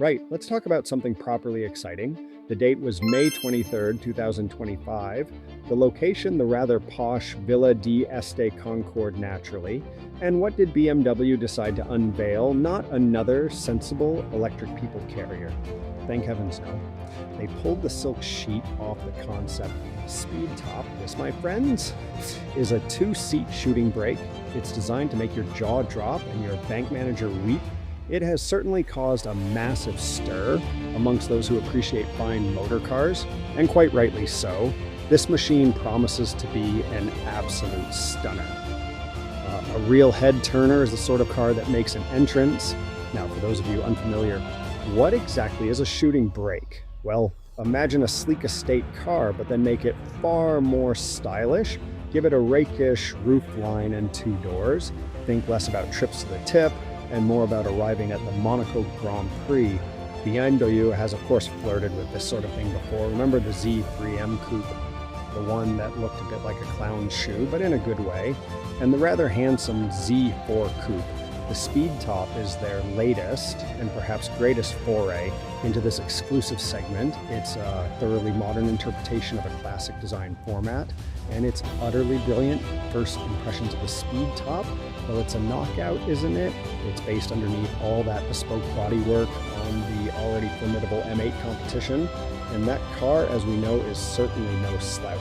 Right, let's talk about something properly exciting. The date was May 23rd, 2025. The location, the rather posh Villa di Este Concord naturally. And what did BMW decide to unveil? Not another sensible electric people carrier. Thank heavens no. They pulled the silk sheet off the concept. Speed Top, this my friends, is a two-seat shooting brake. It's designed to make your jaw drop and your bank manager weep. It has certainly caused a massive stir amongst those who appreciate fine motor cars, and quite rightly so. This machine promises to be an absolute stunner. A real head turner is the sort of car that makes an entrance. Now, for those of you unfamiliar, what exactly is a shooting brake? Well, imagine a sleek estate car, but then make it far more stylish. Give it a rakish roof line and two doors. Think less about trips to the tip and more about arriving at the Monaco Grand Prix. BMW has, of course, flirted with this sort of thing before. Remember the Z3M Coupe, the one that looked a bit like a clown's shoe, but in a good way, and the rather handsome Z4 Coupe. The Speed Top is their latest and perhaps greatest foray into this exclusive segment. It's a thoroughly modern interpretation of a classic design format, and it's utterly brilliant. First impressions of the Speed Top, well, it's a knockout, isn't it? It's based underneath all that bespoke bodywork on the already formidable M8 competition, and that car, as we know, is certainly no slouch.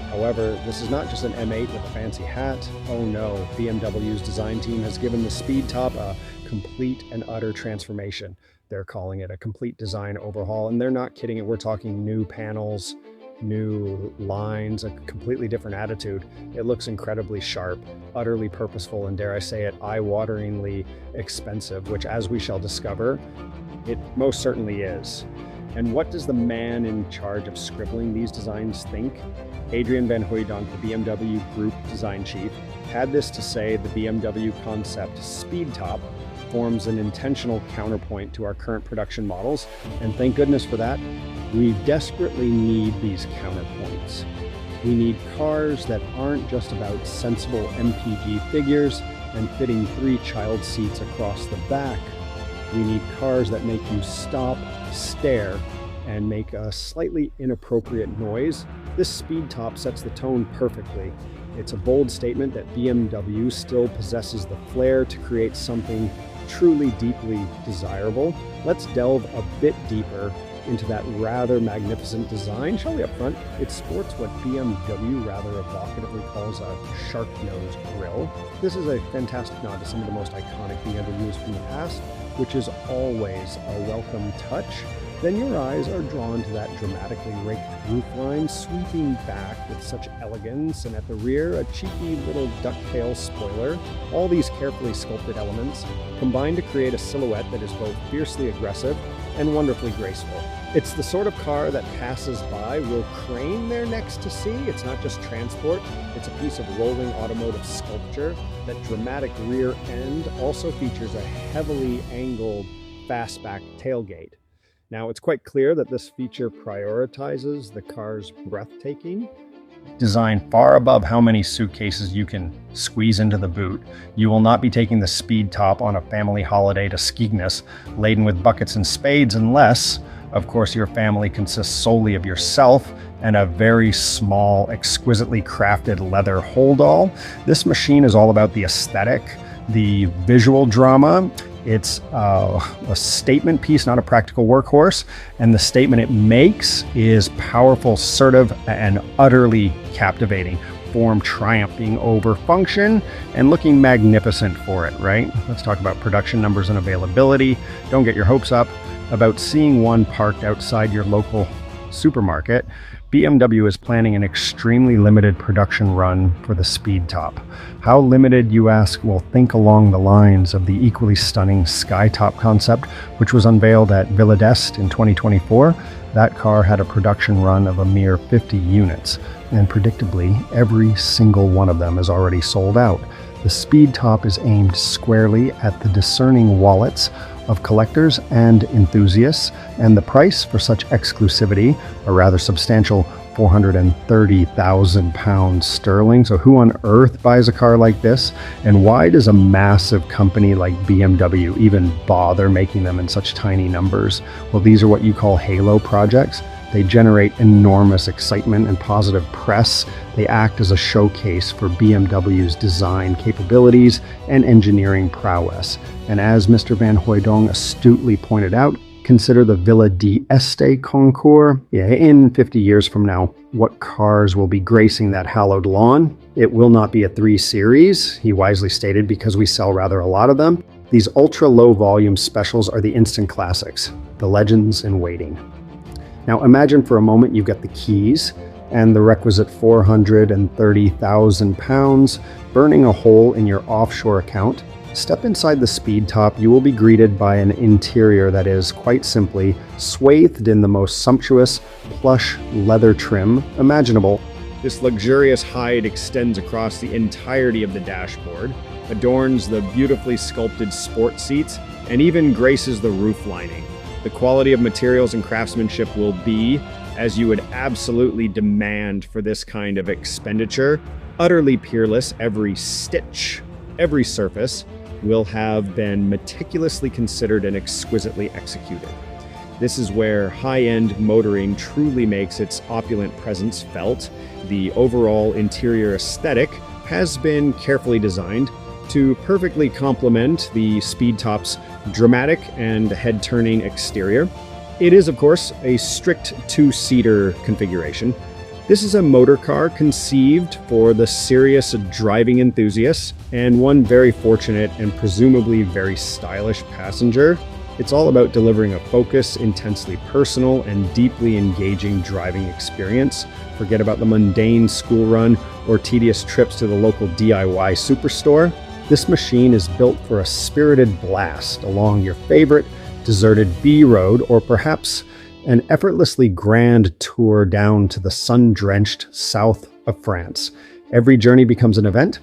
However, this is not just an M8 with a fancy hat. Oh no, BMW's design team has given the Speed Top a complete and utter transformation. They're calling it a complete design overhaul, and they're not kidding. We're talking new panels, new lines, a completely different attitude. It looks incredibly sharp, utterly purposeful, and dare I say it, eye-wateringly expensive, which, as we shall discover, it most certainly is. And what does the man in charge of scribbling these designs think? Adrian van Hooydonk, the BMW Group design chief, had this to say: the BMW concept Speed Top forms an intentional counterpoint to our current production models, and thank goodness for that. We desperately need these counterpoints. We need cars that aren't just about sensible MPG figures and fitting 3 child seats across the back. We need cars that make you stop, stare, and make a slightly inappropriate noise. This Speed Top sets the tone perfectly. It's a bold statement that BMW still possesses the flair to create something truly deeply desirable. Let's delve a bit deeper into that rather magnificent design, shall we, up front? It sports what BMW rather evocatively calls a shark nose grille. This is a fantastic nod to some of the most iconic BMWs from the past, which is always a welcome touch. Then your eyes are drawn to that dramatically raked roofline sweeping back with such elegance, and at the rear, a cheeky little ducktail spoiler. All these carefully sculpted elements combine to create a silhouette that is both fiercely aggressive and wonderfully graceful. It's the sort of car that passers-by will crane their necks to see. It's not just transport, it's a piece of rolling automotive sculpture. That dramatic rear end also features a heavily angled fastback tailgate. Now, it's quite clear that this feature prioritizes the car's breathtaking. Designed far above how many suitcases you can squeeze into the boot, you will not be taking the Speed Top on a family holiday to Skegness laden with buckets and spades unless, of course, your family consists solely of yourself and a very small, exquisitely crafted leather hold-all. This machine is all about the aesthetic, the visual drama. It's a statement piece, not a practical workhorse, and the statement it makes is powerful, assertive, and utterly captivating. Form triumphing over function and looking magnificent for it, right? Let's talk about production numbers and availability. Don't get your hopes up about seeing one parked outside your local supermarket. BMW is planning an extremely limited production run for the Speed Top. How limited, you ask? Well, think along the lines of the equally stunning Skytop concept, which was unveiled at Villa d'Este in 2024. That car had a production run of a mere 50 units, and predictably, every single one of them is already sold out. The Speed Top is aimed squarely at the discerning wallets of collectors and enthusiasts, and the price for such exclusivity, a rather substantial 430,000 pounds sterling. So who on earth buys a car like this? And why does a massive company like BMW even bother making them in such tiny numbers? Well, these are what you call halo projects. They generate enormous excitement and positive press. They act as a showcase for BMW's design capabilities and engineering prowess. And as Mr. Van Hooydonk astutely pointed out, consider the Villa d'Este concours. Yeah, in 50 years from now, what cars will be gracing that hallowed lawn? It will not be a 3 Series, he wisely stated, because we sell rather a lot of them. These ultra-low volume specials are the instant classics, the legends in waiting. Now imagine for a moment you've got the keys and the requisite 430,000 pounds burning a hole in your offshore account. Step inside the Speed Top, you will be greeted by an interior that is, quite simply, swathed in the most sumptuous, plush leather trim imaginable. This luxurious hide extends across the entirety of the dashboard, adorns the beautifully sculpted sport seats, and even graces the roof lining. The quality of materials and craftsmanship will be, as you would absolutely demand for this kind of expenditure, utterly peerless. Every stitch, every surface, will have been meticulously considered and exquisitely executed. This is where high-end motoring truly makes its opulent presence felt. The overall interior aesthetic has been carefully designed to perfectly complement the Speed Top's dramatic and head-turning exterior. It is, of course, a strict 2-seater configuration. This is a motor car conceived for the serious driving enthusiast and one very fortunate and presumably very stylish passenger. It's all about delivering a focused, intensely personal, and deeply engaging driving experience. Forget about the mundane school run or tedious trips to the local DIY superstore. This machine is built for a spirited blast along your favorite deserted B road, or perhaps an effortlessly grand tour down to the sun-drenched south of France. Every journey becomes an event,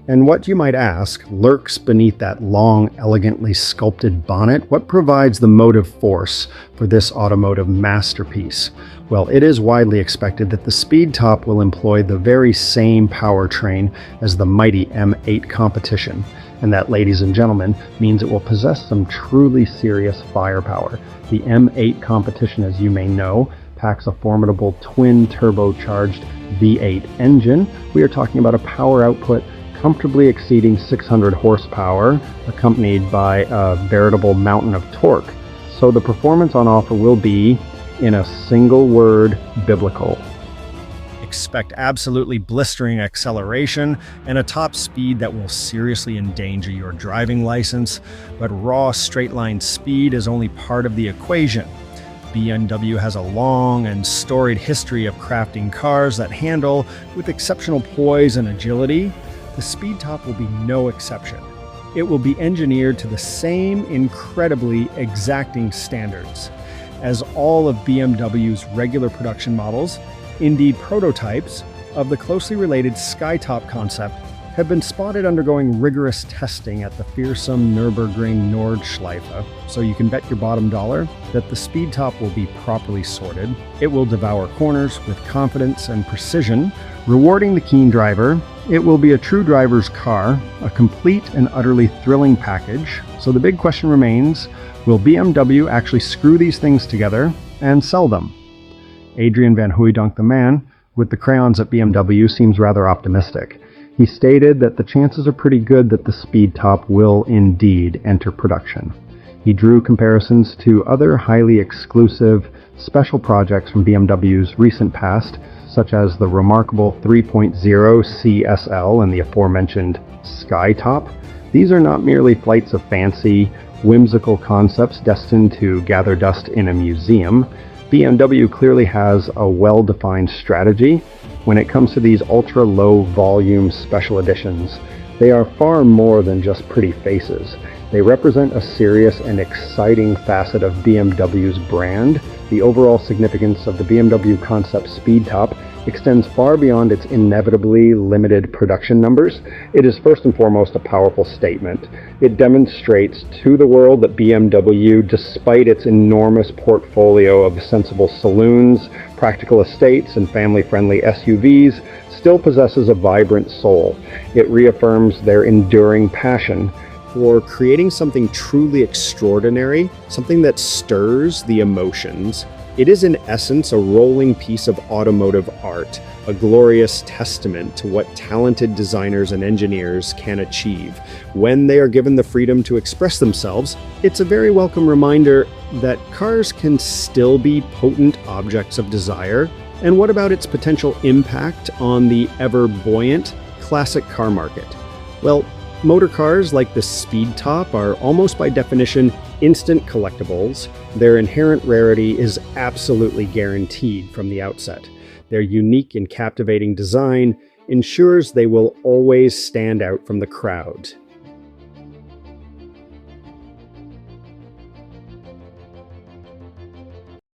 and what, you might ask, lurks beneath that long, elegantly sculpted bonnet? What provides the motive force for this automotive masterpiece? Well, it is widely expected that the Speed Top will employ the very same powertrain as the mighty M8 competition, and that, ladies and gentlemen, means it will possess some truly serious firepower. The M8 competition, as you may know, packs a formidable twin turbocharged V8 engine. We are talking about a power output comfortably exceeding 600 horsepower, accompanied by a veritable mountain of torque. So the performance on offer will be, in a single word, biblical. Expect absolutely blistering acceleration and a top speed that will seriously endanger your driving license, but raw straight-line speed is only part of the equation. BMW has a long and storied history of crafting cars that handle with exceptional poise and agility. The Speed Top will be no exception. It will be engineered to the same incredibly exacting standards as all of BMW's regular production models. Indeed, prototypes of the closely related Skytop concept have been spotted undergoing rigorous testing at the fearsome Nürburgring Nordschleife, so you can bet your bottom dollar that the Speed Top will be properly sorted. It will devour corners with confidence and precision, rewarding the keen driver. It will be a true driver's car, a complete and utterly thrilling package. So the big question remains, will BMW actually screw these things together and sell them? Adrian Van Hooydonk, the man with the crayons at BMW, seems rather optimistic. He stated that the chances are pretty good that the Speed Top will indeed enter production. He drew comparisons to other highly exclusive special projects from BMW's recent past, such as the remarkable 3.0 CSL and the aforementioned Skytop. These are not merely flights of fancy, whimsical concepts destined to gather dust in a museum. BMW clearly has a well-defined strategy when it comes to these ultra-low volume special editions. They are far more than just pretty faces. They represent a serious and exciting facet of BMW's brand. The overall significance of the BMW Concept Speed Top extends far beyond its inevitably limited production numbers, it is first and foremost a powerful statement. It demonstrates to the world that BMW, despite its enormous portfolio of sensible saloons, practical estates, and family-friendly SUVs, still possesses a vibrant soul. It reaffirms their enduring passion for creating something truly extraordinary, something that stirs the emotions. It is in essence a rolling piece of automotive art, a glorious testament to what talented designers and engineers can achieve. When they are given the freedom to express themselves, it's a very welcome reminder that cars can still be potent objects of desire. And what about its potential impact on the ever-buoyant classic car market? Well, motor cars like the Speed Top are almost by definition instant collectibles. Their inherent rarity is absolutely guaranteed from the outset. Their unique and captivating design ensures they will always stand out from the crowd.